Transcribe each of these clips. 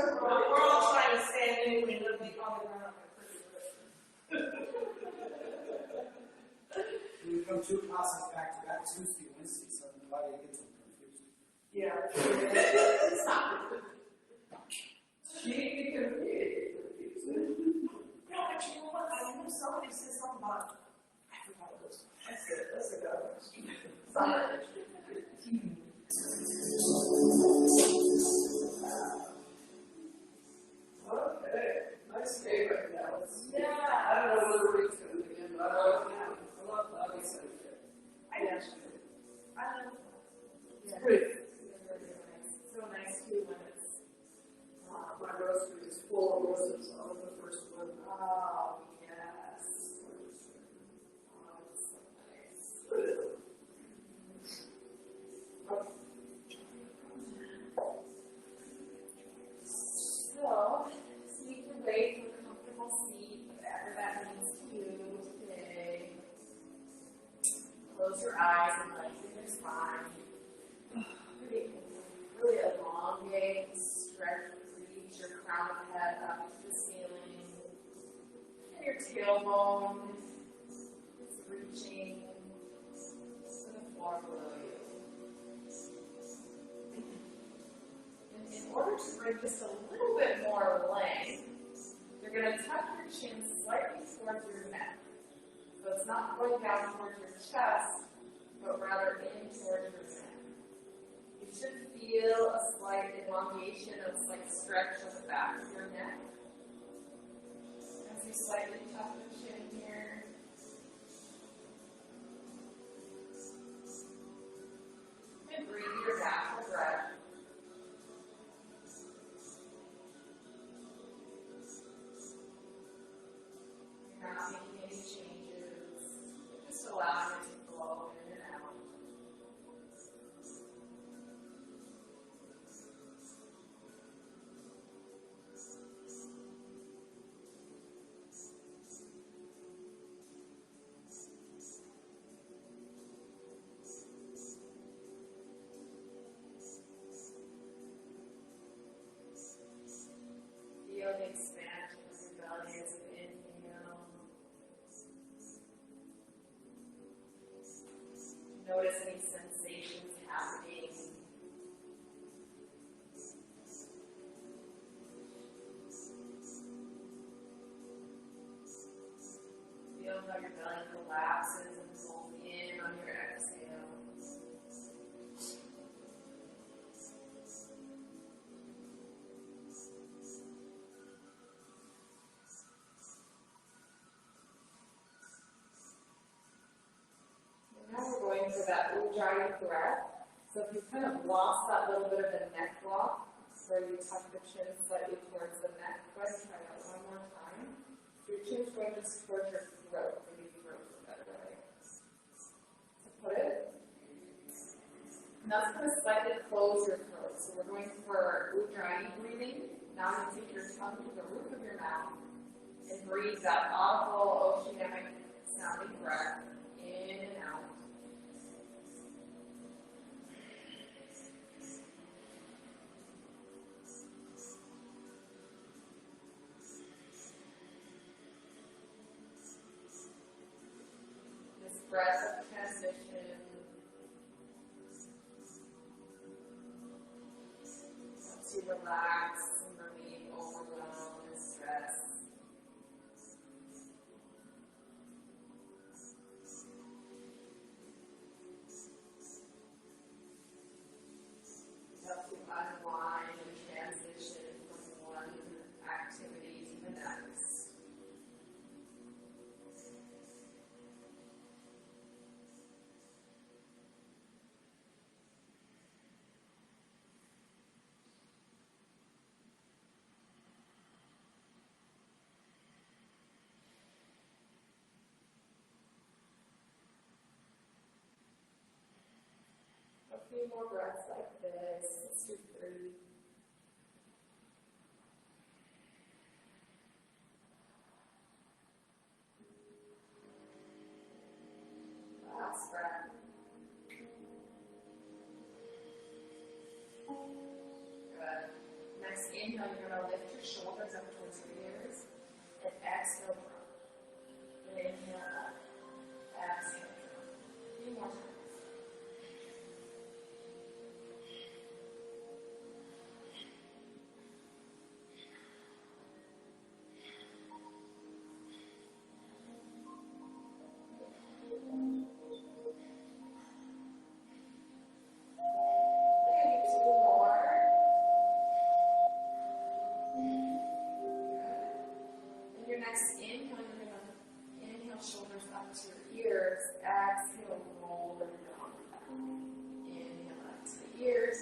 We're all trying to stand anyway, and they probably run up and We come two classes back to back Tuesday, Wednesday, so nobody gets them confused. Yeah. She confused. No, but you know what? I know somebody said something about. I forgot what it was. That's it. That's a good one. Okay. Nice day right now. Yeah. I don't know whether it's going to begin, but I love cloudy sunshine. I know. It's pretty. So nice too when it's My grocery is full of roses on the first one. oh yes. Oh, it's so nice. So make your way to a comfortable seat, whatever that means to you today. Close your eyes and lengthen your spine. Really elongate, stretch, reach your crown of the head up to the ceiling. And your tailbone is reaching to the floor below you. And in order to bring just a little bit more length, you're going to tuck your chin slightly towards your neck. So it's not going down towards your chest, but rather in towards your neck. You should feel a slight elongation, a slight stretch of the back of your neck. As you slightly tuck the chin here. And breathe your natural breath. You're not making any changes. Just allowing it to flow in and out. Feel the expansion of your belly as you inhale. Notice any sensations happening. Feel how your belly collapses and pulls in on your exhale. Now we're going for that Ujjayi breath. So if you kind of lost that little bit of the neck block, where you tuck the chin slightly towards the neck, go ahead and try that one more time. Your chin's going just towards your throat, maybe throat is a better way to put it. And that's going to slightly close your throat. So we're going for Ujjayi breathing. Now you take your tongue to the roof of your mouth and breathe that audible oceanic sounding breath in and out. This breath of transition helps you relax and relieve overwhelm and stress. Helps you unwind and transition from one activity to the next. A few more breaths like this. Let's do 3. Last breath. Good. Next inhale, you're going to lift your shoulders up towards your ears. And exhale, drop. And inhale up. Exhale, drop. A few more times. Shoulders up to your ears. Exhale, roll them down. Inhale up to the ears.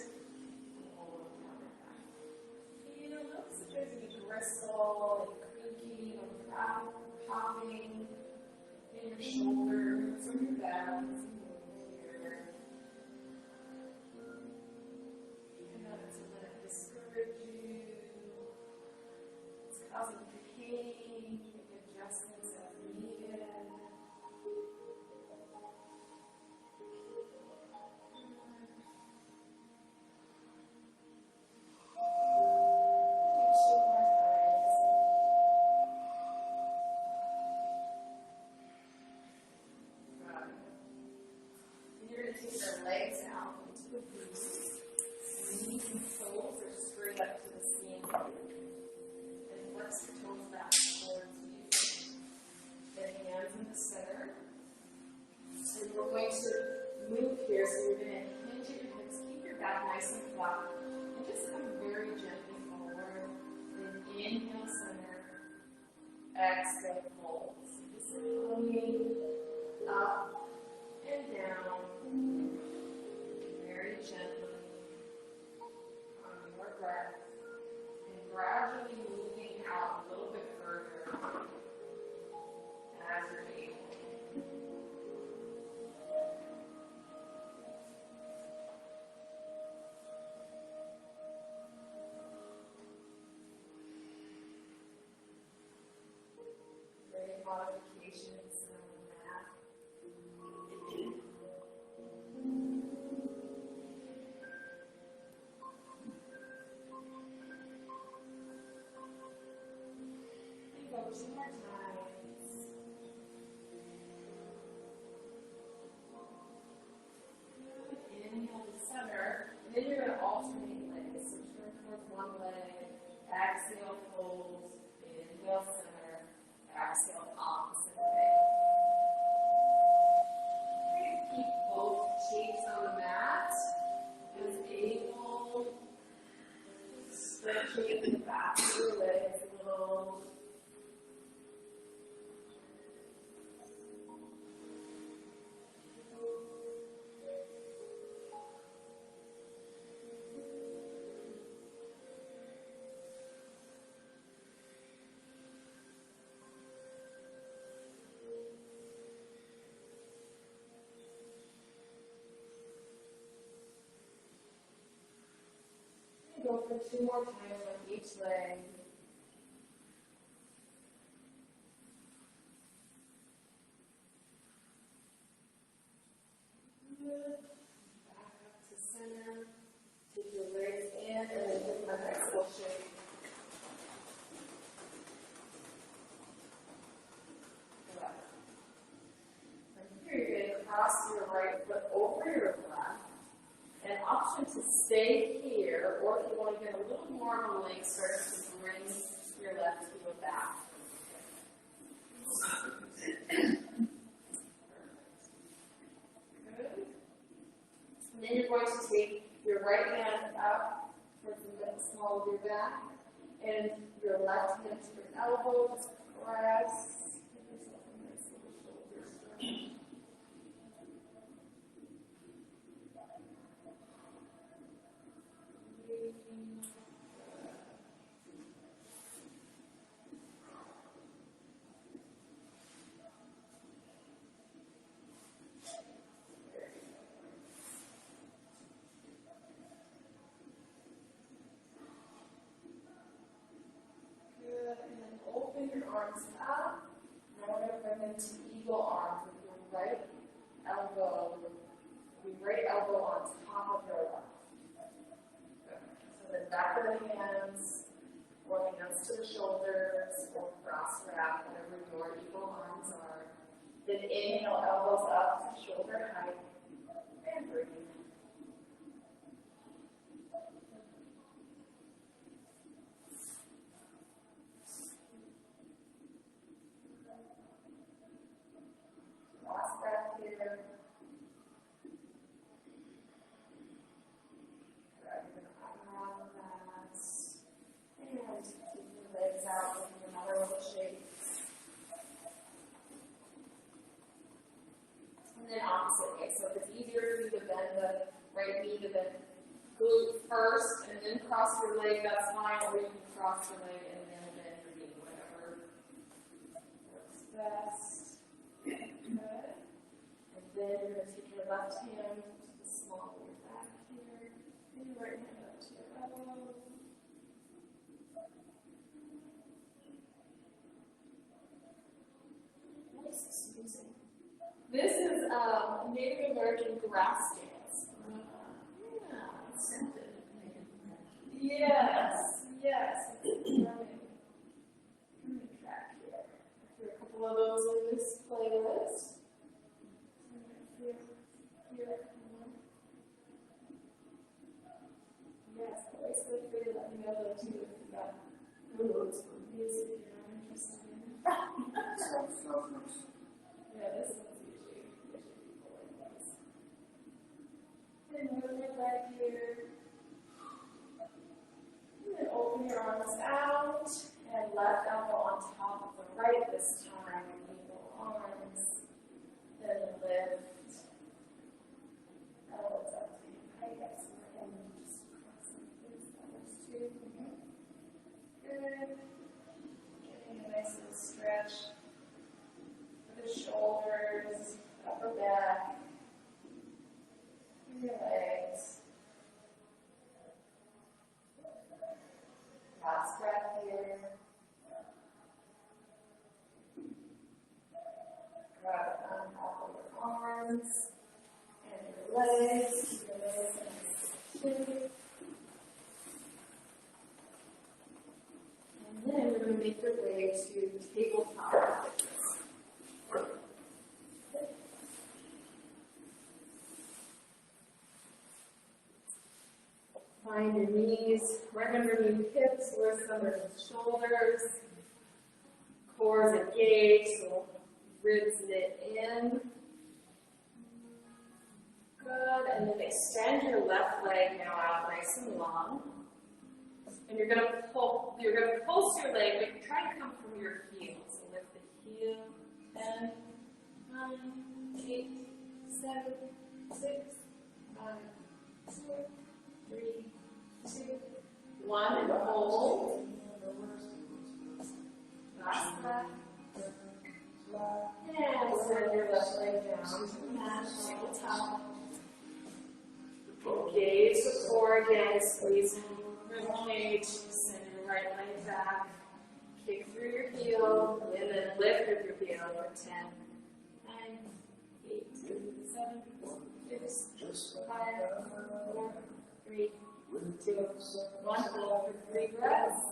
Roll them down and back. Notice if there's any gristle, any creaking, or crowd popping in your shoulders or your back. Here. And notice to let it discourage you. It's causing pain. Make adjustments as needed. Take your legs out into the boost. Knees and toes are straight up to the ceiling. And flex your toes back towards you. The hands in the center. So we're going to move here. So you're going to hinge at your hips. Keep your back nice and flat. And just come very gently forward. Then inhale, center. Exhale, fold. So just coming up and down. Very gently on your breath and gradually moving out a little bit further as you're able. Great modifications on the mat. Two more times. Inhale to center, and then you're going to alternate legs. So turn towards one leg, exhale, fold, inhale, center, exhale, opposite leg. Try to keep both cheeks on the mat as able. Stretching the back of your legs a little. Go for two more times on each leg. Good. Back up to center. Take your legs in and then give them a nice little shake. Good. From here, you're going to cross your right foot over your left. An option to stay here, or if you want to get a little more of a leg stretch, to bring your left heel back. Good. And then you're going to take your right hand up towards the small of your back, and your left hand to your elbow. Just press. Give yourself a nice little shoulder stretch. Open your arms up. Now we're going to bring them to eagle arms with your right elbow on top of your left. Good. So the back of the hands or hands to the shoulders, or cross wrap, whatever your equal arms are. Then inhale, elbows up to shoulder height, and breathe. Last breath here. Drag your arm around that. And keep your legs out no matter what the shape. And then opposite way. So if it's easier for you to bend the right knee to bend glute first and then cross your leg, that's fine. Or you can cross your leg and then bend your knee, whatever works best. Good. And then you're going to take your left hand to the small of your back here, and your right hand up to your elbow. What is this music? This is Native American grass dance. Yeah, it's scented. Yes, yes. Drumming track here. There are a couple of those in this playlist. Here. Yes, always feel free to let me know though too if you got moves for music you're not interested in. Yeah, this one's usually people like this. And move your leg here. And then open your arms out and left elbow on top of the right this time. Equal arms. Then lift. Elbows up to your height. Yes, and just cross some things. That works too. Good. Getting a nice little stretch for the shoulders, upper back, your legs. Last breath here. Grab it on top of your arms and your legs. Your legs and then we're going to make your way to tabletop. Find your knees right underneath hips, wrists underneath shoulders. Core is engaged, so ribs knit in. Good, and then extend your left leg now out nice and long. And you're going to pulse your leg, but you try to come from your heel. So lift the heel, 10, 9, 8, 7, 6, 5, 4, 3, 2, 1, and hold. Last breath. And send your left leg down to the mat, tabletop. Engage the core again, squeezing rib cage. Send your right leg back. Kick through your heel, and then lift with your heel for 10, 9, 8, 7, 6, 5, 4, 3, 2, 1. Hold for 3 breaths.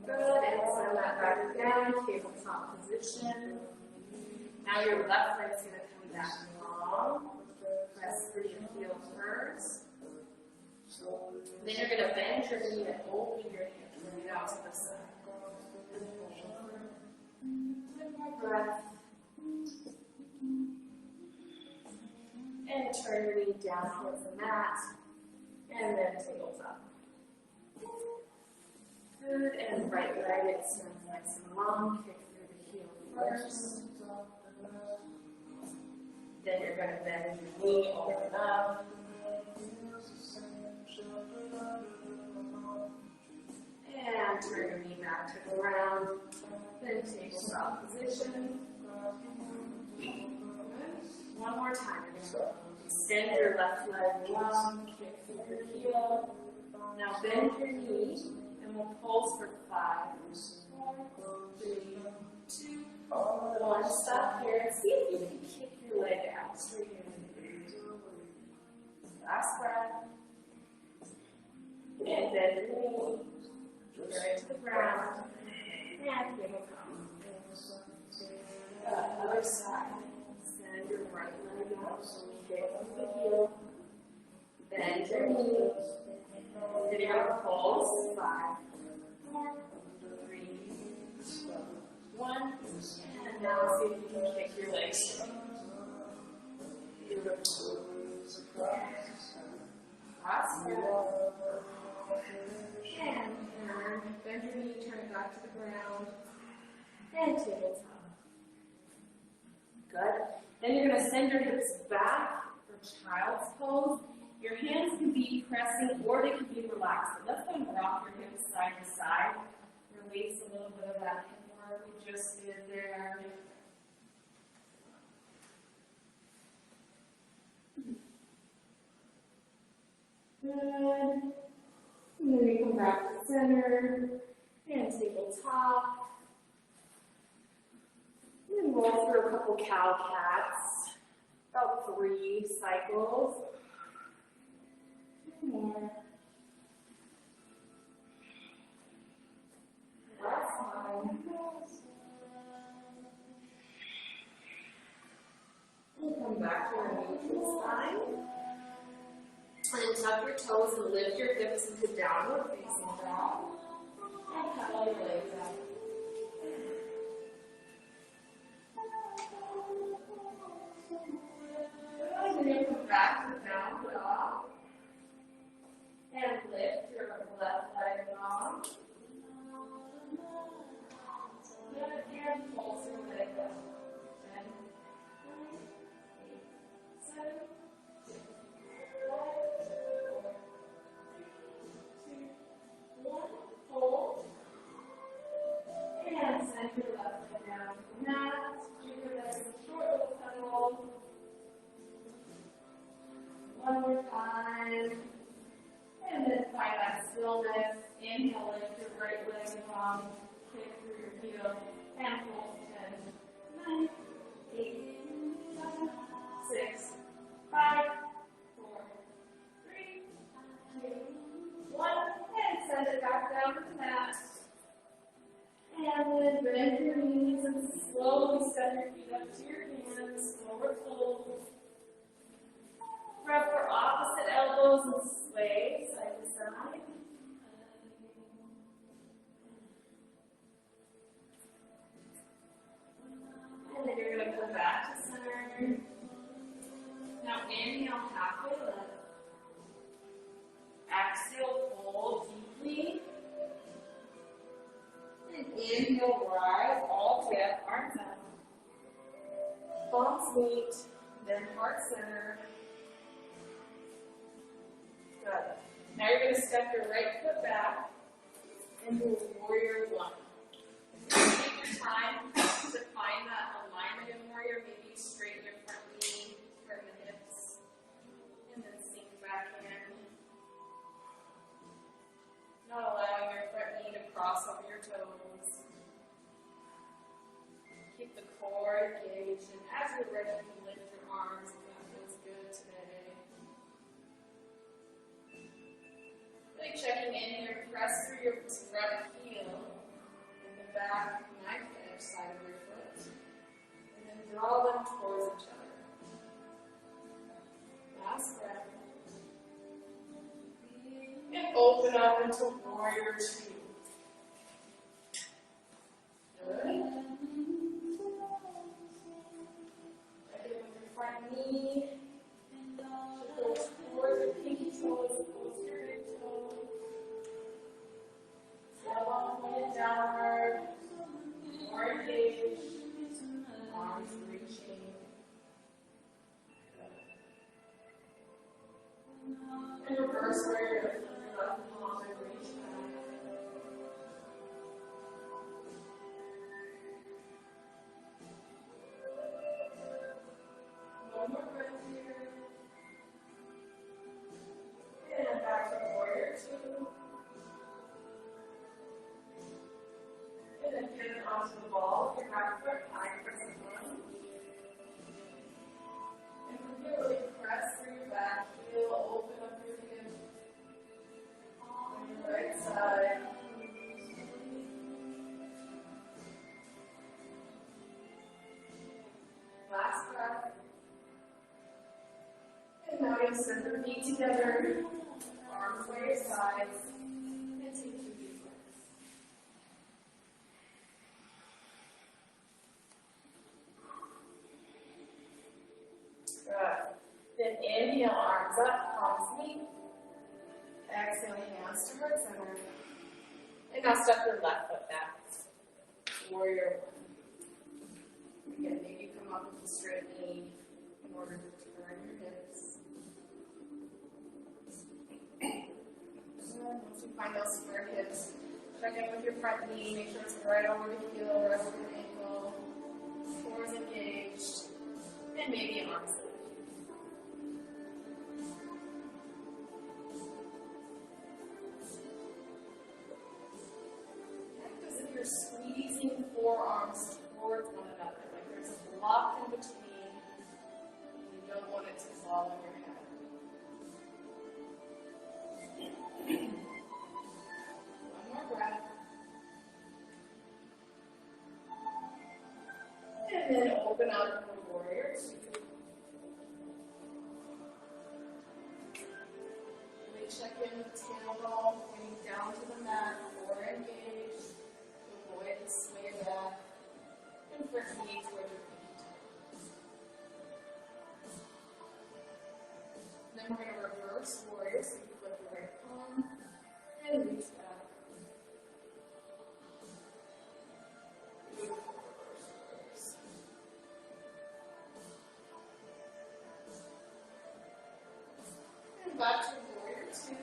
Good, and send that back down, tabletop position. Now your left leg's going to come back long. Press through your heel first. Then you're going to bend your knee and open your hip right out to the side. One more breath. And turn your knee down towards the mat. And then tabletop. Good, and right leg extends nice and long. Kick through the heel first. Then you're going to bend your knee, open up. And turn your knee back to the ground. Then tabletop position. One more time. You're going to extend your left leg long. Kick through your heel. Now bend your knee. And we'll pulse for 5, 4, 3, 2, 1. Stop here and see if you can kick your leg out. Straighten your leg. bend your knee, turn it to the ground, and tabletop. Other side. Send your right leg out, kick to the heel, bend your knee, sit your pulse, 5, 4, 3, 2, 1, and now see if you can kick your legs. Beautiful. Last breath. And turn, bend your knee, turn it back to the ground, and tabletop. Good. Then you're going to send your hips back for child's pose. Your hands can be pressing or they can be relaxed. So let's go and rock your hips side to side. Release a little bit of that hip work we just did there. Good. And then we come back to center and tabletop. And roll through a couple cow cats, about 3 cycles. 2 more. Last time. And come back to our neutral side. And then tuck your toes and lift your hips into downward facing dog. And pedal your legs out. And then come back to down dog. And lift your left leg long. And pulse your leg up. 10, 8, 7, 6, 5, 4, 3, 2, 1. Hold. And send your left leg down to the mat. Keep your legs short of the pedal. One more time. And then find that stillness. Inhale, lift your right leg long. Kick through your heel. And hold 10, 9, 8, 7, 6, 5, 4, 3, 2, 1. And send it back down to the mat. And then bend your knees and slowly step your feet up to your hands. Forward fold. Press for opposite elbows and sway side to side. And then you're going to come back to center. Now inhale, halfway lift. Exhale, fold deeply. And inhale, rise, all the way up, arms up. Palms meet, then heart center. Good. Now you're going to step your right foot back into warrior 1. Take your time to find that alignment in warrior. Maybe straighten your front knee, turn the hips, and then sink back in. Not allowing your front knee to cross over your toes. Keep the core engaged, and as you're ready, you can lift your arms if that feels good today. Really checking in here, press through your front heel and the back knife edge side of your foot. And then draw them towards each other. Last breath. And open up into warrior 2. Good. Ready with your front knee. Go towards your pinky toes, close your big toe. Elbow pointed downward. More engaged. Arms reaching. And reverse warrior. Left palm and reach back. One more breath here. And back to warrior 2. And then pivot onto the ball. Your back foot high, pressing 1. And from here, really press through your back heel, open up your hip. And your right you'll send the feet together, arms by your sides, and take 2 deep breaths. Good. Then inhale, arms up, palms meet. Exhale, hands to heart center. And now step your left foot back. Warrior one. Again, maybe come up with a straight knee in order to turn your hips. And once you find those square hips, check in with your front knee, make sure it's right over the heel, right over the ankle, core is engaged, and maybe arms up. You're squeezing forearms towards one another, like there's a block in between. You don't want it to fall on your head. One more breath. And then open up for warrior two. Really check in with tailbone, pointing down to the mat, core engaged. Avoid the sway back and flip knees toward your feet. Then we're going to reverse warrior, so you flip the right palm and reach back. Beautiful reverse. And back to warrior two.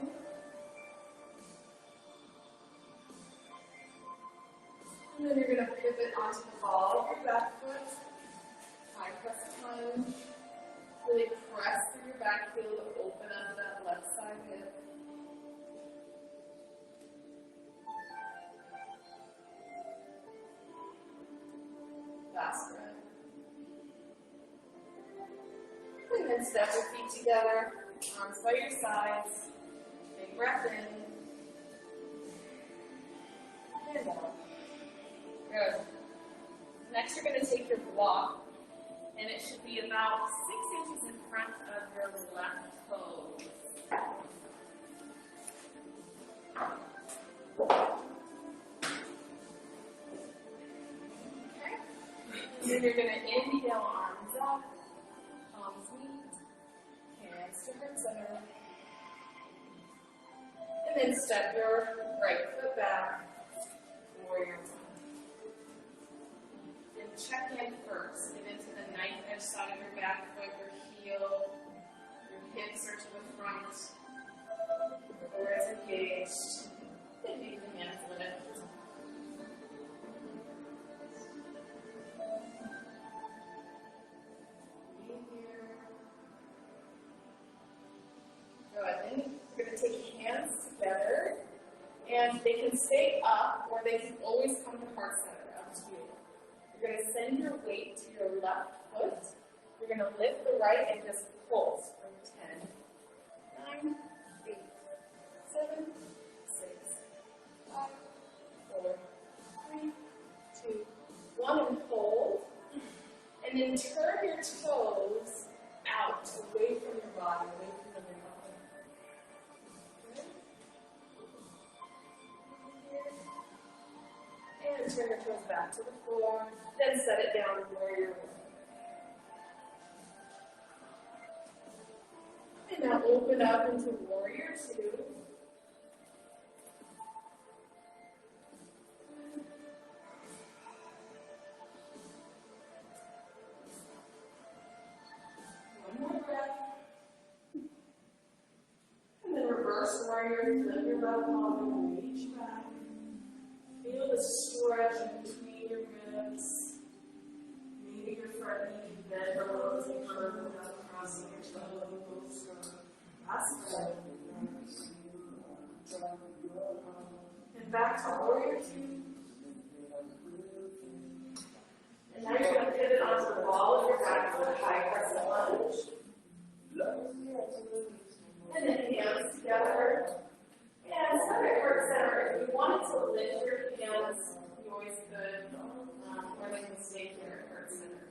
And then you're going to pivot onto the ball of your back foot. High press time. Really press through your back heel to open up that left side hip. Last breath. And then step your feet together, arms by your sides. Big breath in. And out. Good. Next, you're going to take your block, and it should be about 6 inches in front of your left toe. Okay. And then you're going to inhale, arms up, palms meet, hands to heart center. And then step your right foot back, warrior one. Check in first. Get into the knife edge side of your back foot, your heel, your hips are to the front, your core is engaged, and leave the hands lifted. Breathe here. Good. Then you're going to take your hands together, and they can stay up, or they can always come to heart center, up to you. You're going to send your weight to your left foot. You're going to lift the right and just pulse from 10, 9, 8, 7, 6, 5, 4, 3, 2, 1, and hold. And then turn your toes out, away from your body, away from the body. Okay. And turn your toes back to the floor. Then set it down, warrior one. And now open up into warrior two. One more breath. And then reverse warrior, lift your left palm and reach back. Feel the stretch in between your ribs. Maybe your front knee can bend a little as you curve without crossing your toes. Last breath. And back to warrior two. And now you're going to pivot onto the ball of your back foot, high crescent lunge. And then hands together. And set at heart center. If you wanted to lift your hands, you always could, or they can stay here at heart center.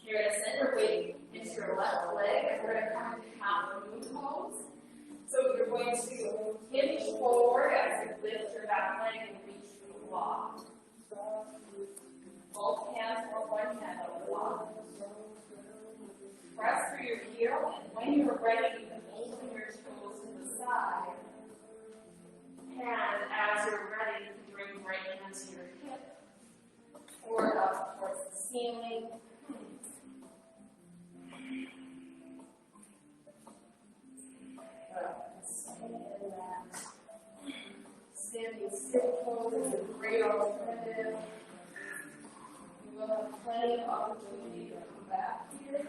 You're going to send your weight into your left leg, and we're going to come into half to hinge forward as you lift your back leg and reach for the block. Both hands or one hand on the block. Press through your heel, and when you're ready, you can open your toes to the side. And as you're ready, you can bring right hand to your hip or up towards the ceiling. Standing still pose is a great alternative. You will have plenty of opportunity to come back here.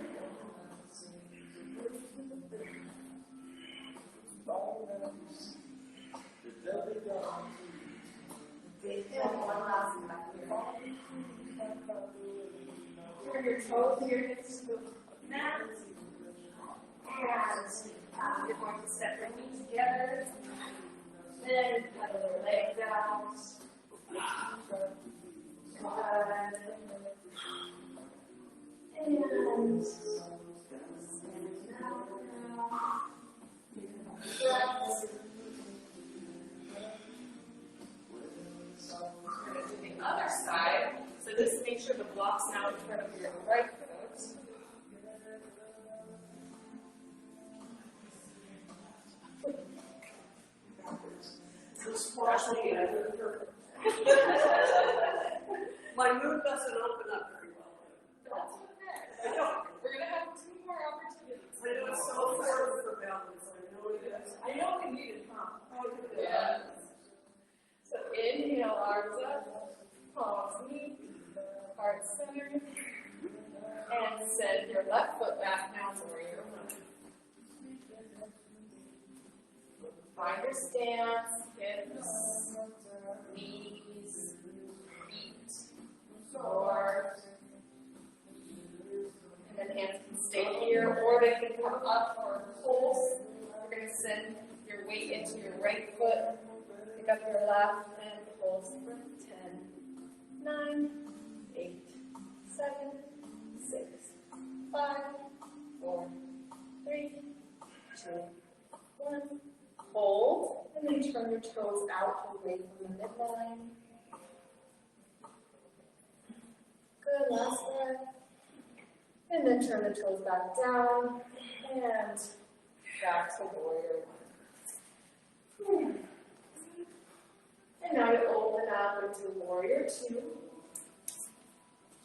And one last back here. Turn your toes and your hips to the mat. And you're going to step your feet together. Then pedal your leg down. And stand down now. We're going to do the other side. So just make sure the block's now in front of your right foot. Squash me and I do it perfect. My mood doesn't open up very well. That's okay. I know. We're going to have 2 more opportunities. I know it's so important for balance. I know it is. I know we need it, huh? Yeah. So inhale, arms up, palms meet, heart center, and send your left foot back down to where you're running. Find your stance, hips, knees, feet, core, and then hands can stay here, or they can come up for a pulse. We're going to send your weight into your right foot, pick up your left, and pulse for 10, 9, 8, 7, 6, 5, 4, 3, 2, 1. Hold, and then turn your toes out away from the midline. Good, last one. And then turn the toes back down, and back to warrior one. And now you open up into warrior two.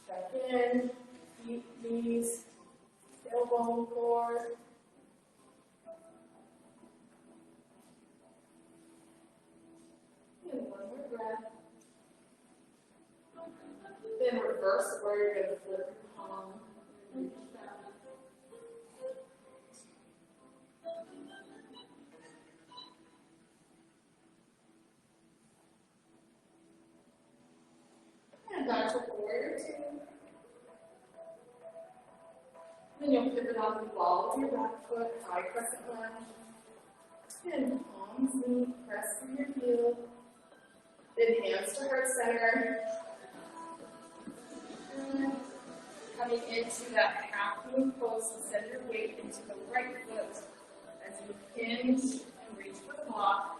Check in, feet, knees, tailbone core. And one more breath. Then reverse where you're going to flip your palm. Reach back. And back to warrior two. Then you'll pivot off the ball with your back foot, high crescent lunge. And palms meet, press through your heel. Then hands to heart center. And coming into that half moon pose, send your weight into the right foot as you hinge and reach for the block.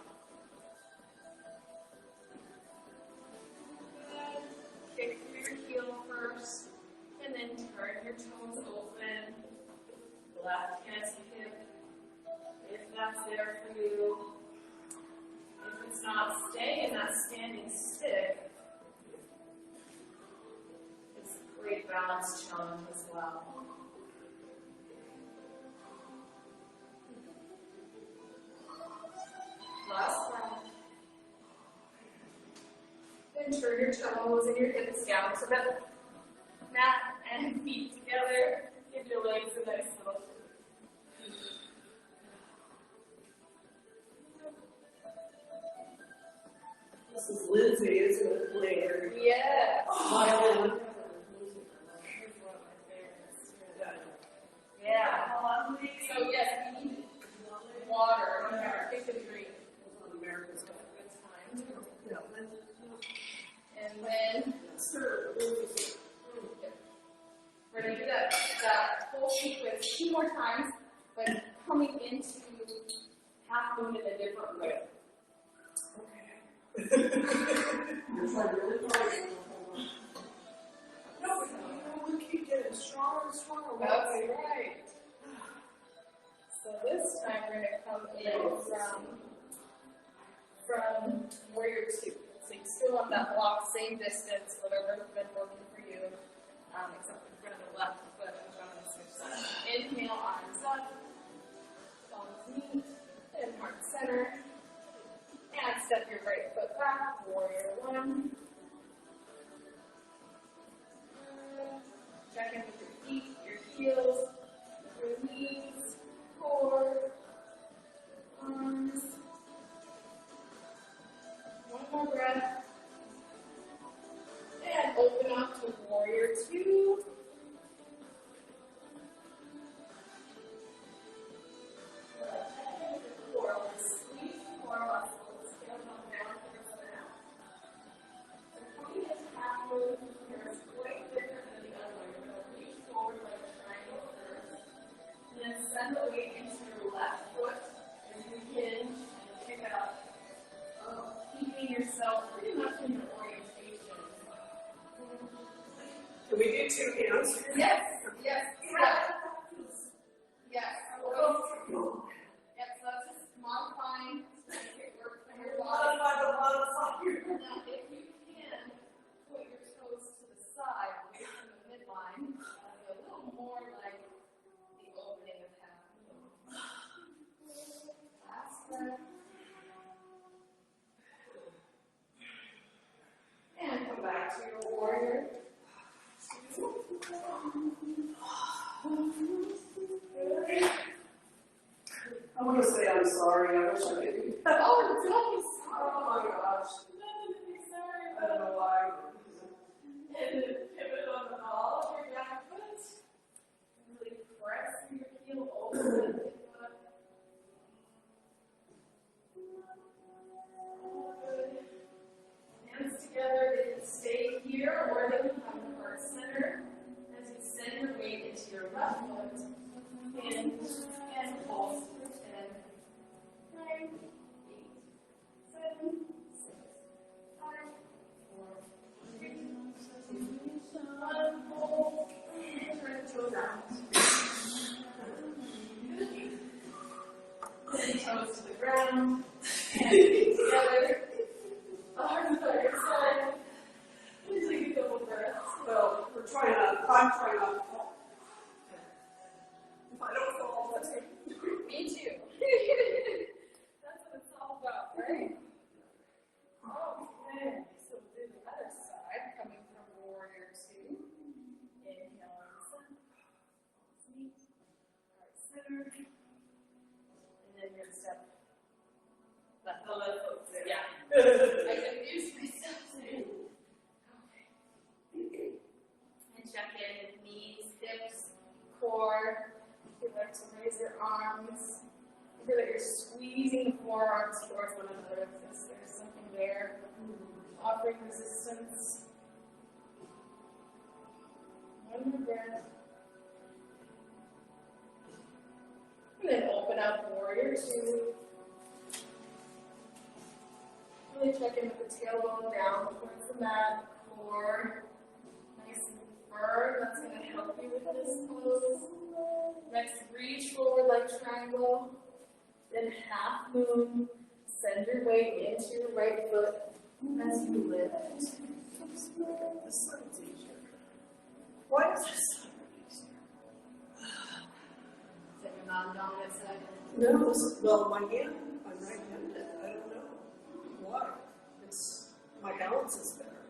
Kick through your heel first, and then turn your toes open. Left hand to hip, if that's there for you. If it's not, stay in that standing stick. It's a great balance challenge as well. Last breath. Then turn your toes and your hips down to the mat and feet together. Give your legs a nice little This is Lindsay, isn't it, later? yes. Smiling. Yeah. So yes, we need water. Take a drink. America's got Good time. yeah. And then Sure. we're going to do that whole sequence 2 more times, but coming into half come in a different way. You're trying really hard. No, we keep getting stronger and stronger. That's right. So this time we're going to come in from warrior 2. So you still have that block, same distance, whatever has been working for you, except in front of the left foot. I'm going to switch sides. Inhale, arms up, palms meet, and heart center. And step your right foot back, warrior 1. Check in with your feet, your heels, your knees, core, arms. One more breath. And open up to warrior 2. Core, squeeze the core muscles. Come down towards the mat. The point is half move here is quite different than the other way. We're going to reach forward like a triangle first. And then send the weight into your left foot as you hinge and pick it up. Keeping yourself pretty much in your orientation. Can we do 2 hands? Yes, yes, yes. Yes, so that's just modifying work from your body. Now, if you can, put your toes to the side, away from the midline, a little more like the opening of half moon. Last breath. And come back to your warrior. I want to say I'm sorry. I wish I didn't. Oh, don't be sorry. Oh my gosh. Nothing to be sorry I don't about. know why. And then pivot on the ball of your back foot. Really press your heel over the hip foot. Good. Hands together, they can stay here or they can come to heart center. As you send your weight into your left foot. And pulse for 10, 9, 8, 7, 6, 5, 4, 3, 2, 1, hold. And turn the toes out. Good. Toes to the ground. And feet together. Arms by your side. And take a couple breaths. Well, I'm trying not to fall. If I don't fall, that's it. Me too. That's what it's all about, right? Okay, so we'll do the other side, coming from warrior 2. Inhale, arms up, palms meet, heart center. And then you're going to step left foot. Yeah. I confused myself too. Okay. And check in with knees, hips, core. If you'd like to raise your arms, feel that you're squeezing the forearms towards one another because there's something there. Offering resistance. One more breath. And then open up warrior 2. Really check in with the tailbone down towards the mat, core. Nice and firm. That's going to help you with this pose. Next, reach forward like triangle. Then half moon. Send your weight into your right foot as you lift. This side's easier. Why is this side easier? Is that your non-dominant side? No, well, my hand, I'm right-handed. I don't know why. It's my balance is better.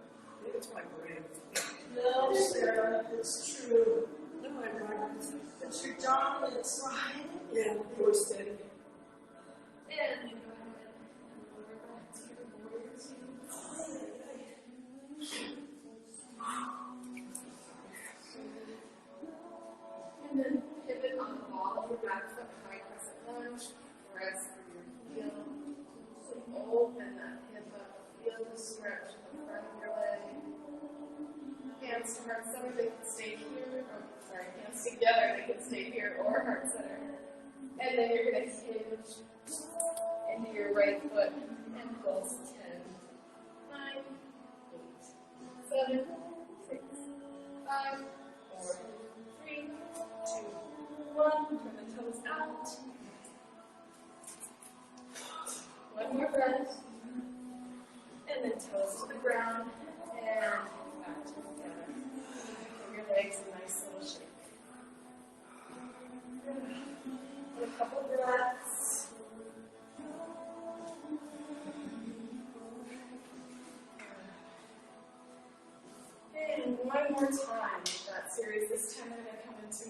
Maybe it's my brain. No, Sarah, it's true. No, I'm right. It's your dominant side. Yeah, you're steady. And you go ahead and lower back to your warrior 2. And then pivot on the ball of your back foot, high crescent lunge. Press for your heel. So open that hip up. Feel the stretch in the front of your leg. Hands to heart center, they can stay here. Hands together, they can stay here or heart center. And then you're going to hinge into your right foot and pulse 10, 9, 8, 7, 6, 5, 4, 3, 2, 1. Turn the toes out. One more breath. And then toes to the ground and back together. Give your legs a nice little shake. And a couple breaths. And one more time with that series. This time we're going to come into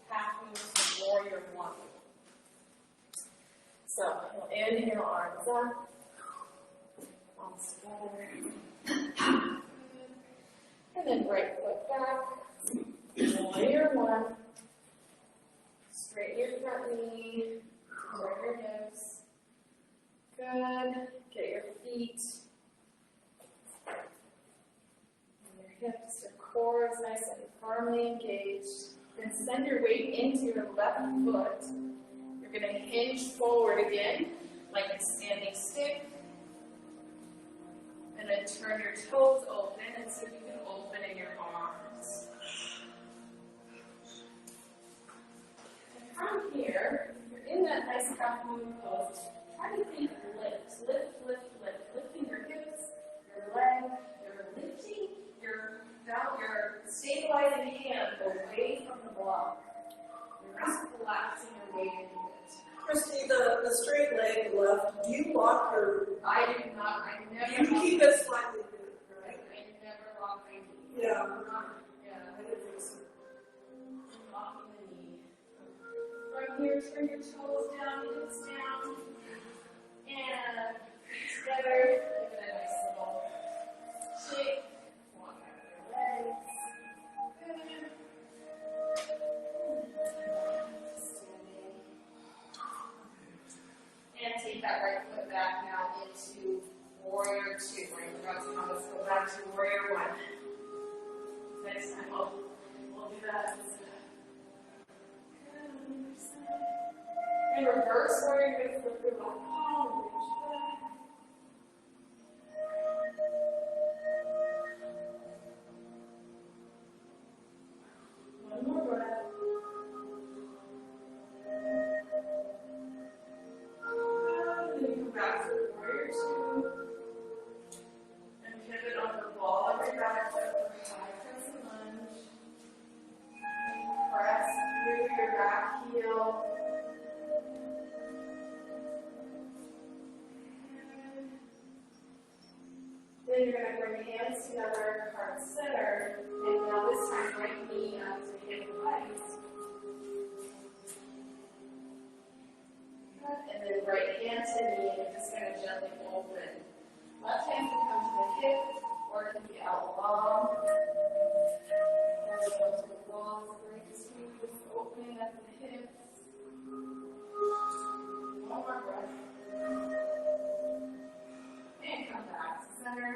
half moves of warrior one. So you'll inhale, arms up. Arms forward. And then right foot back. Warrior one. Straighten your front knee. Turn your hips. Good. Get your feet. Your hips, your core is nice and firmly engaged. Then send your weight into your left foot. You're going to hinge forward again, like a standing stick. And then turn your toes open, and so you can open in your arms. And from here, you're in that nice half moon pose. Try to think lift, lift, lift, lift. Lifting your hips, your legs, you're lifting your stabilizing hand away from the block. You're just collapsing your weight into it. Christy, the straight leg left, do you lock or I do not, I never you keep it slightly good, right? I never lock my knee. Yeah. Yeah, I didn't think so. locking the knee. From here, turn your toes down, hips down. And together, give it a nice little shake. Walk out your legs. Good. Standing. And take that right foot back now into warrior two. I forgot to come. Let's go back to warrior one. Next time we'll do that. In reverse, where you're going to flip your left palm and reach back. One more breath. And then come back to warrior two. And pivot on the ball of your back foot for high crescent lunge. Press through your back heel. Then you're going to bring hands together, heart center, and now this time right knee up to hip height. And then right hand to knee, and you're just going to gently open. Left hand can come to the hip, or it can be out long. Or it goes to the long, great sweep, just opening at the hips. One more breath. And come back to center.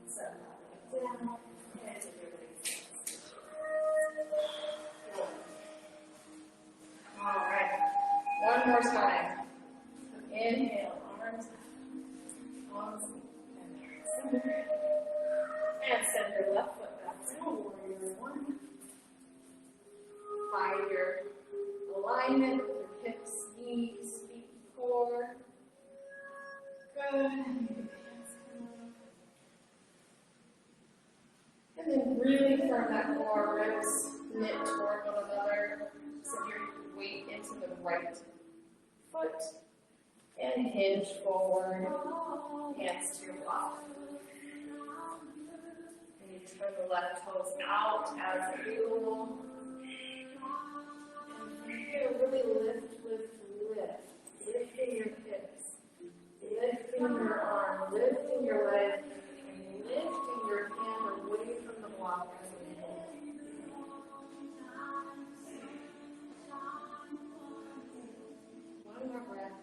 Set that leg down. And take your legs. Good. All right. One more time. Inhale, arms and center. And send your left foot back down. Warrior one. Find your alignment with your hips, knees, feet, core. Good. And then really firm that core, ribs knit toward one another. Send your weight into the right foot. And hinge forward. Hands to your block. And you turn the left toes out as usual. And from here, really lift, lift, lift. Lifting your hips. Lifting your arm, lifting your leg, and lifting your hand away from the block as we hold. One more breath.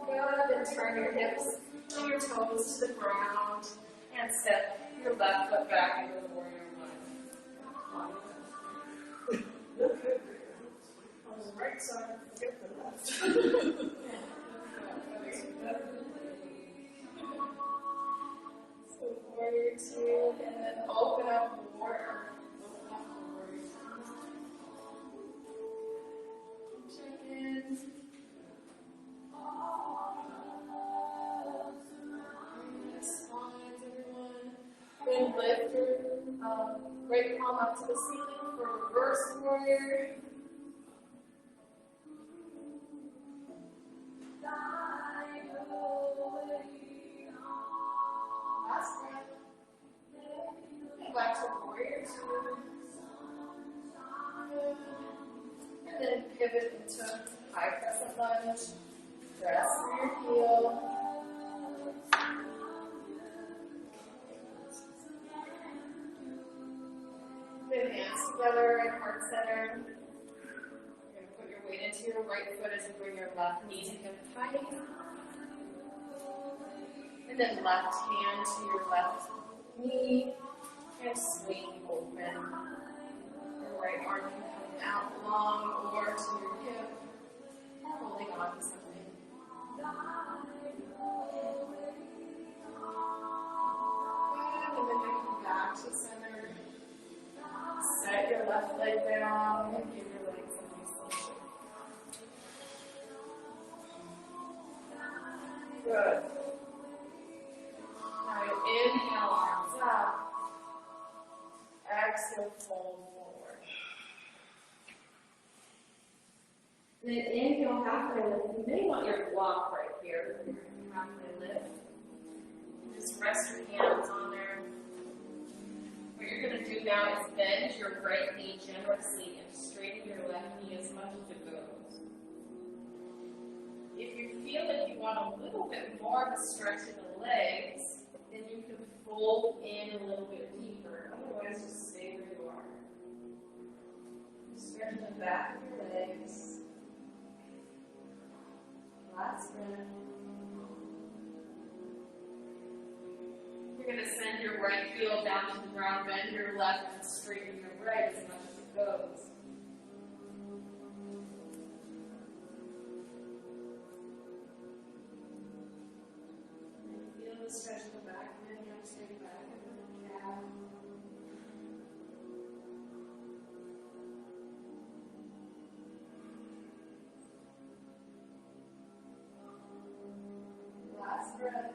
Good, and turn your hips and your toes to the ground, and step your left foot back into the warrior one. On the right side, forget the up to the ceiling for reverse warrior. Last breath. And back to warrior two. And then pivot into high crescent lunge. Press through your heel. Put hands together in heart center. You're going to put your weight into your right foot as you bring your left knee to hip height. And then left hand to your left knee and swing open. Your right arm can come out long or to your hip, holding on to something. And then you come back to center. Set your left leg down and give your legs a nice little shake. Good. Now you inhale, arms up. Exhale, fold forward. And then inhale, halfway lift. You may want your block right here. Halfway lift. Just rest your hands on there. What you're going to do now is bend your right knee generously and straighten your left knee as much as it goes. If you feel that you want a little bit more of a stretch in the legs, then you can fold in a little bit deeper. Otherwise, just stay where you are. Stretch the back of your legs. Last breath. You're going to send your right heel down to the ground, bend your left and straighten your right as much as it goes. And feel the stretch in the back, and then you're going to straighten back into the calf. Last breath.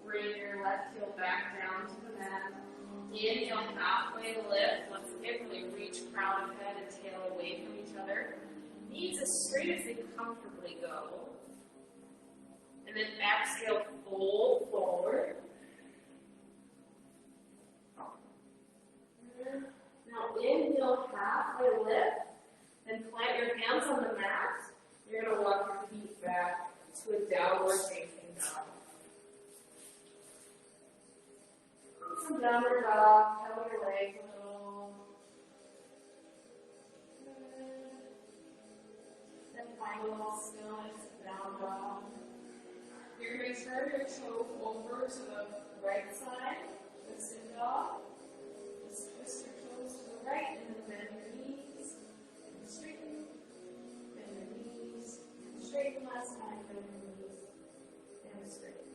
Bring your left heel back down to the mat. Inhale, halfway lift. Once again, really reach crown of head and tail away from each other. Knees as straight as they can comfortably go. And then exhale, fold forward. Now inhale, halfway lift. Then plant your hands on the mat. You're going to walk your feet back to a downward facing dog. Some downward dog, pedal your legs a little. Then find a little stillness, down dog. You're going to turn your toe over to the right side, twisted dog. Just twist your toes to the right and then bend your knees. And straighten. Bend your knees. And straighten last time, bend your knees. And straighten.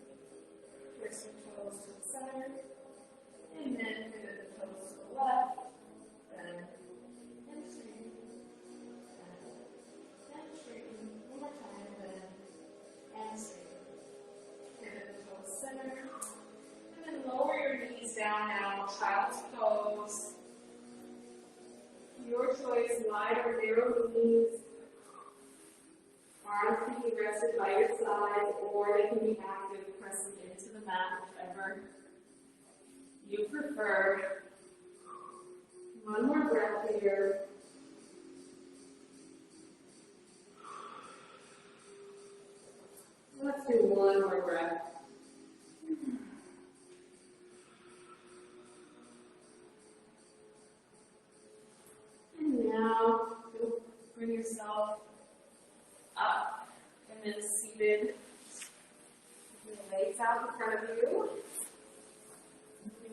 Twist your toes to the center. And then pivot the toes to the left, bend, and straighten, and straighten. One more time, bend, and straighten. Pivot the toes center, and then lower your knees down now, child's pose. Your choice, wide or narrow knees. Arms can be rested by your side, or they can be active, pressing into the mat, whichever you prefer. One more breath here. Let's do one more breath. And now, you'll bring yourself up and then seated. Your legs out in front of you.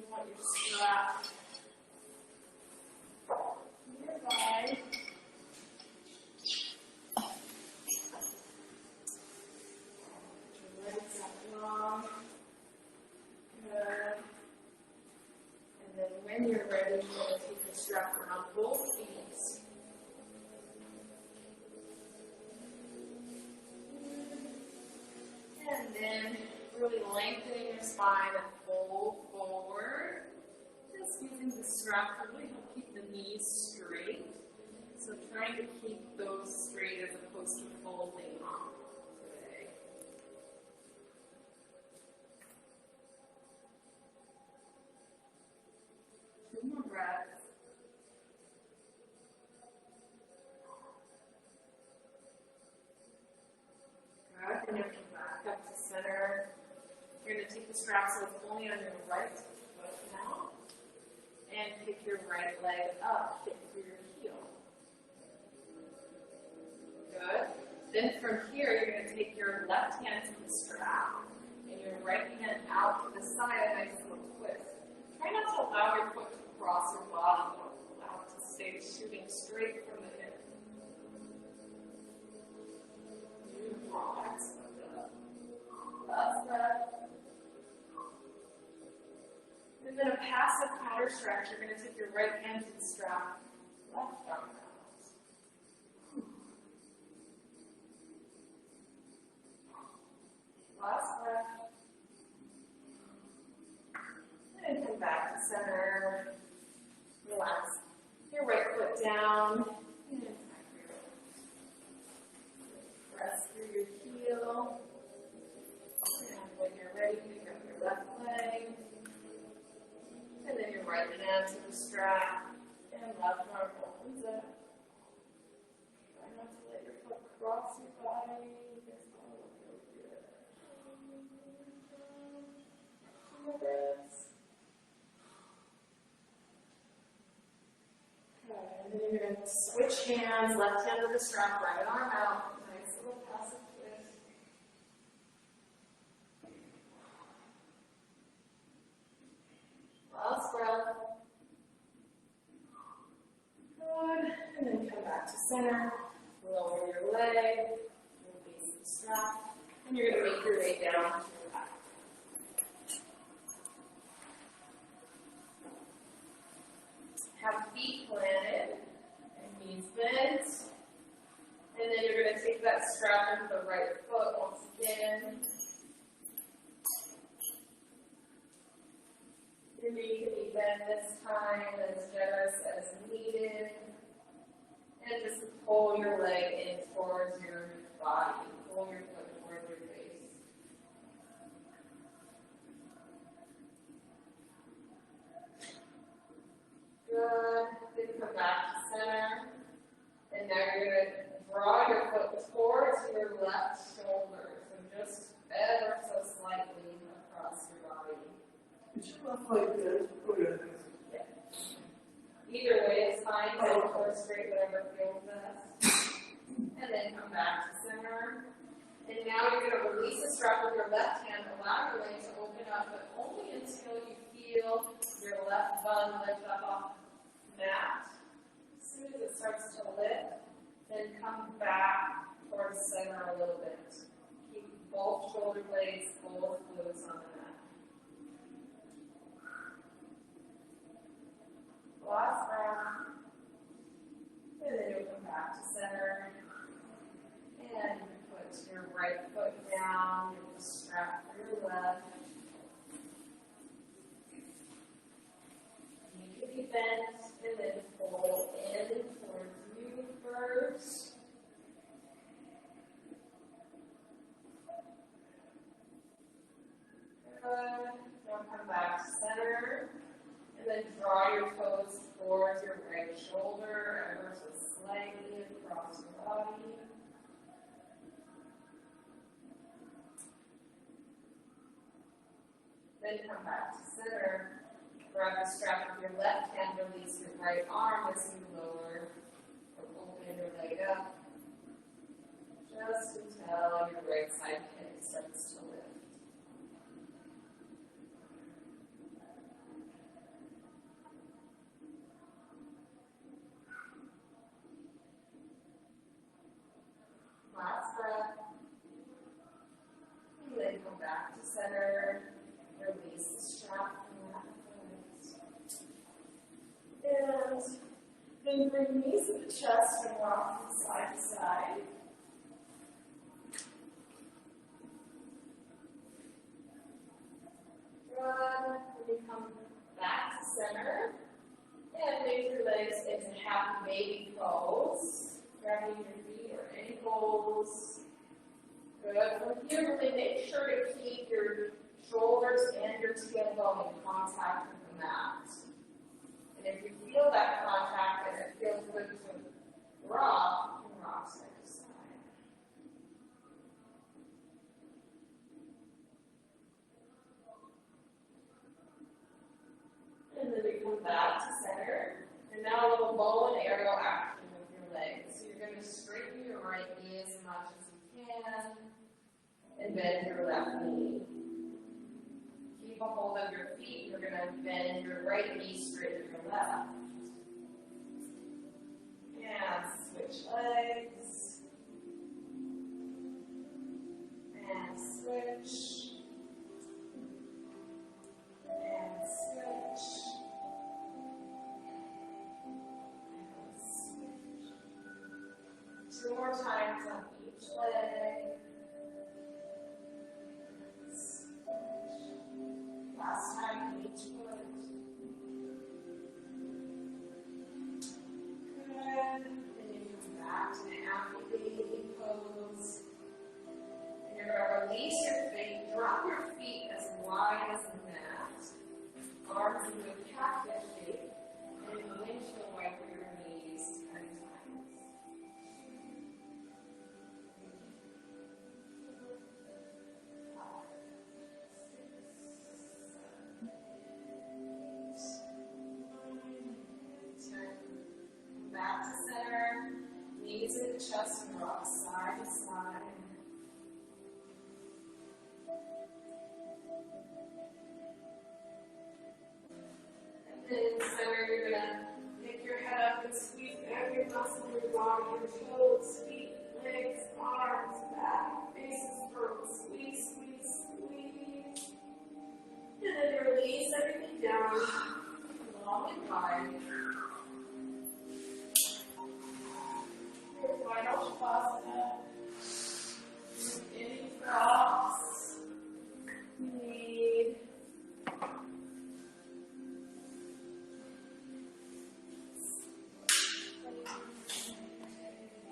Want your strap nearby. Put your legs up long. Good. And then when you're ready, you're going to take the strap around both feet. And then really lengthening your spine. strap can really help keep the knees straight. So trying to keep those straight as opposed to folding off today. Two more breaths. Good. And you can back up to center. You're going to take the strap so it's only on your right foot now. And pick your right leg up, hit through your heel. Good. Then from here, you're going to take your left hand to the strap and your right hand out to the side, a nice little twist. Try not to allow your foot to cross your body. Allow it to stay shooting straight from the hip. Beautiful. Excellent. Last breath. And then a passive counter stretch. You're going to take your right hand to the strap, left arm out. Last breath. And come back to center. Relax your right foot down. And press through your heel. And when you're ready, pick up your left leg. And then your right hand to the strap. And left arm opens up. Try not to let your foot cross your body. Just all over good. More breaths. Okay, and then you're going to switch hands, left hand to the strap, right arm out. Nice little passive twist. Last breath. Good. And then come back to center. Lower your leg. Release the strap. And you're going to make your way down to your back. Have feet planted and knees bent. And then you're going to take that strap into the right foot once again. Your knee can be bent this time, as generous as needed. And just pull your leg in towards your body. Pull your foot towards your face. Good. Then come back to center. And now you're going to draw your foot towards your left shoulder. So just ever so slightly across your body. It's not like this. Okay. Yeah. Either way is fine. Bend or straight, whatever feels best. And then come back to center. And now you're going to release the strap with your left hand. Allow your leg to open up, but only until you feel your left bun lift up off the mat. As soon as it starts to lift, then come back towards center a little bit. Keep both shoulder blades, both glutes on the mat. Last round. And then you'll come back to center. And put your right foot down, with the strap for your left. You can be bent and then pull in towards you first. Good. Now come back to center. And then draw your toes towards your right shoulder, ever so slightly across your body. Then come back to center. Grab the strap with your left hand, release your right arm as you lower or open your leg up. Just until your right side hip starts to lift. Last breath. And then come back to center. Release the strap from that foot. And then bring knees to the chest and rock from side to side. Good. Then you come back to center. happy baby pose. Grabbing your feet or ankles. Good. From here, really make sure to keep your shoulders and your tailbone in contact with the mat. And if you feel that contact and it feels good to rock, you can rock side to side. And then we come back to center. And now a little bow and arrow action with your legs. So you're going to straighten your right knee as much as you can. And bend your left knee. Keep a hold of your feet. You're going to bend your right knee straight to your left. And switch legs. And switch. And switch. And switch. 2 more times on each leg. Last time each foot. Good. Then you come back to the happy baby pose. And you're going to release your feet. Drop your feet as wide as the mat. Arms into a cactus shape. And windshield wiper your knees 10 times. Back to center, knees in the chest and rock side to side. And then in center, you're going to pick your head up and squeeze every muscle in your body, your toes, feet, legs, arms, back, faces, throat. Squeeze, squeeze, squeeze. And then release everything down, long and wide. Your final shavasana. Any props you need.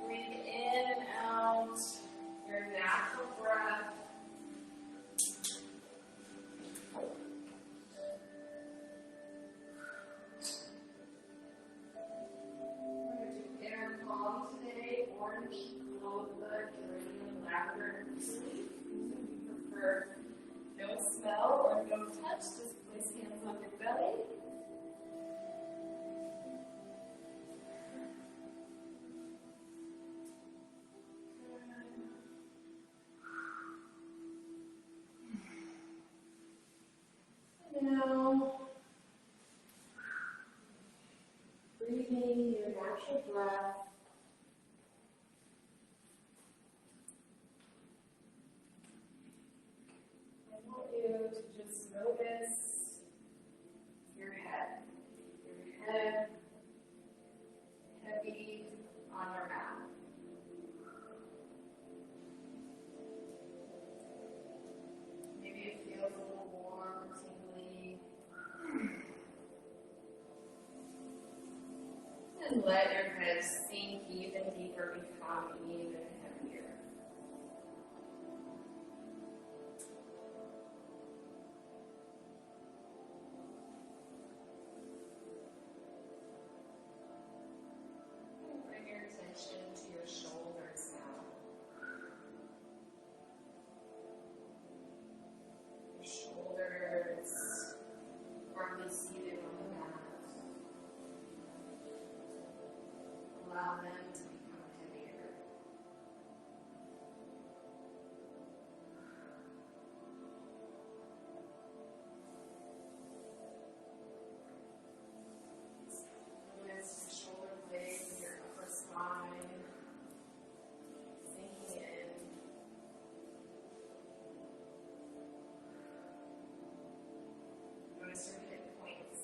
Breathe in and out your natural breath. Inner palm today, orange, rosebud, geranium, lavender, and sleep. If you prefer no smell or no touch, just place hands on your belly. Now, breathing your natural breath. I want you to just notice your head. Your head heavy on your mat. Maybe it feels a little warm, tingly. And let your head sink even deeper, become even heavier. And bring your attention to your shoulders now. Your shoulders firmly seated on the mat. Allow them to become heavier. Notice your shoulder blades and your upper spine sinking in. Notice your hip points.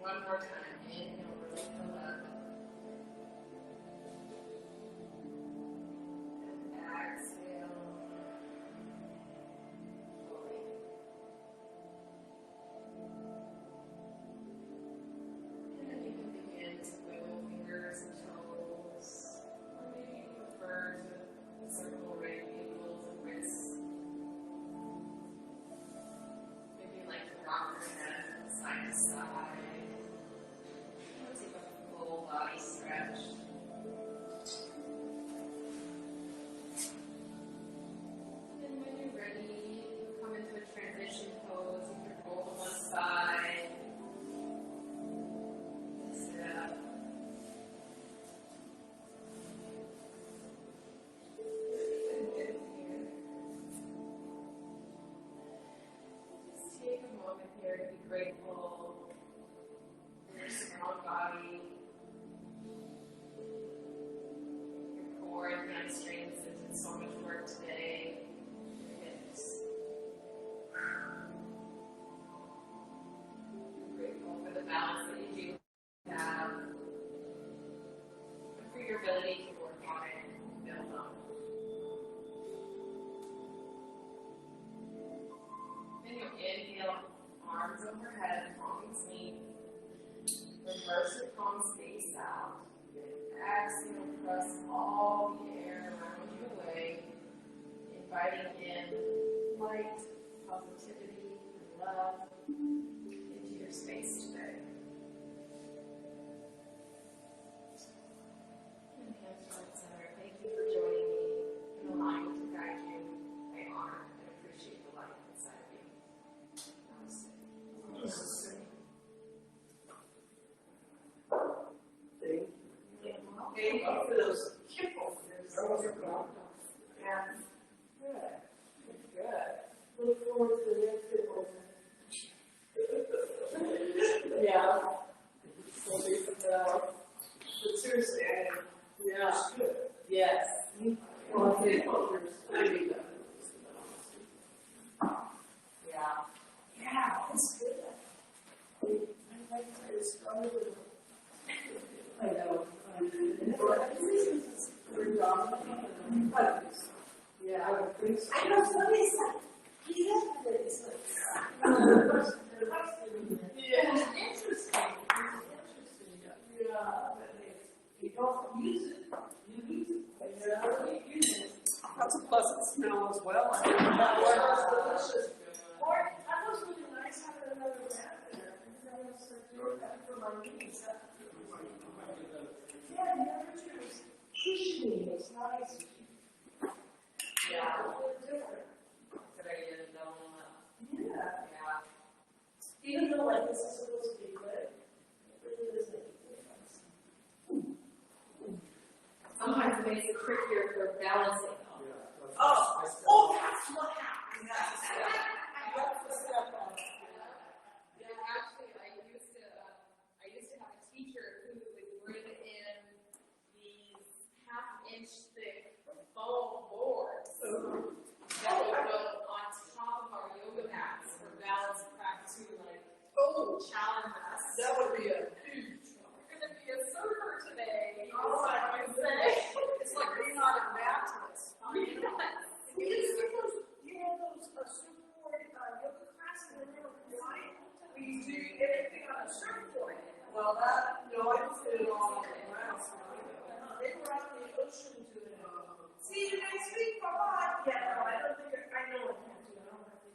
One more time. Inhale, release the left. And exhale. Fully. And then you can begin to wiggle fingers and toes. Or maybe you prefer to circle right ankles and wrists. Maybe you like to rock your head from side to side. Take a full body stretch. And when you're ready, come into a transition pose. You can roll to one side. Sit up. Just take a moment here to be grateful for your strong body, your core and hamstrings that did so much work today, your hips. I'm grateful for the balance that you do have, and for your ability to work on it and build on it. Then you'll inhale, arms overhead, palms meet. Reverse your palms face out. Exhale, press all the air around you away, inviting in light, positivity, and love into your space today. And hands heart center. Thank you for joining me and allowing me to guide you. I honor and appreciate the light inside of you. Namaste. Thank you for those hip openers. Yeah. Good. Good. Look forward to the next hip opener. Yeah. So but seriously, yeah. Good. Yes. Well, hip openers, I mean, yeah. Yeah, that's good. It's probably I know. Yeah, I would think so. I know somebody said, he has this. Yeah, interesting. Yeah, but you don't use it. You use it. Yeah, you use it. That's a pleasant smell as well. That was delicious. Or, that was really nice having another mat there. I was doing that for my knees. Yeah, the other two is cushiony, it's nice. Yeah, a little different. Good idea to double them up. Yeah. Yeah. Even though like this is supposed to be good, it really doesn't make a difference. Sometimes it makes it trickier for balancing. Oh, that's what happened. That's the step on. Yeah, actually, I used to have a teacher who would bring in these half-inch thick foam boards that would go on top of our yoga mats for balance practice to challenge us. That would be a huge one. We're going to be a surfer today. Oh, I would say. It's like being on a mattress. You have those surfboard yoga classes in Hawaii? We do everything on a surfboard. Well, that, no, I just did it all on the ground. They were out in the ocean doing it. See you next week. Bye-bye. Yeah, no, I don't think I know what to do. I don't have to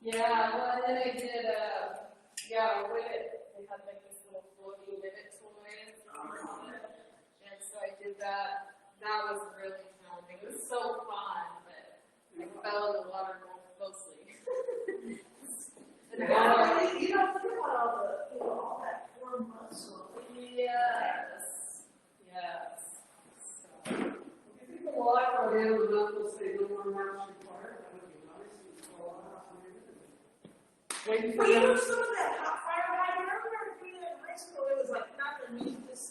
Yeah, well, and then I did a rivet. They had like this little floaty rivet toy. And so I did that. That was really challenging. It was so fun, but I fell in the water more closely. You don't think about all that core muscle. Yes. So. If you can walk on the knuckles, say no more march required, that would be nice. You fall off and everything. Waiting for you know some of that hot fire. I remember being in high school, it was like not underneath this.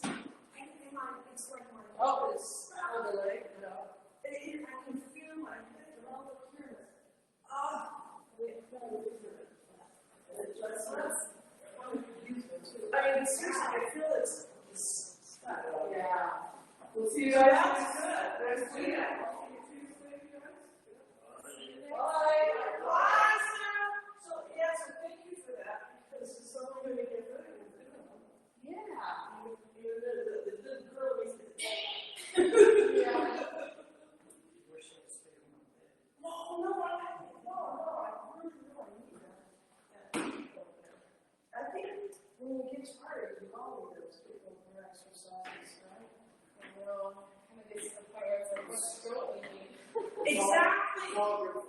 It's like my it's all the leg. I can feel my head and all the here. See you So guys. that's good. There's sweet. Bye. Bye, Sarah. So, yeah, so thank you for that, because someone going to get rid of it. Yeah. You're the good girlies. Yeah. Wish I could stay home. No, I really need that. I think when you get tired, you all need those people for exercise, right? Well, kind of gets to the point where it's like, what's scrolling me? Exactly. All your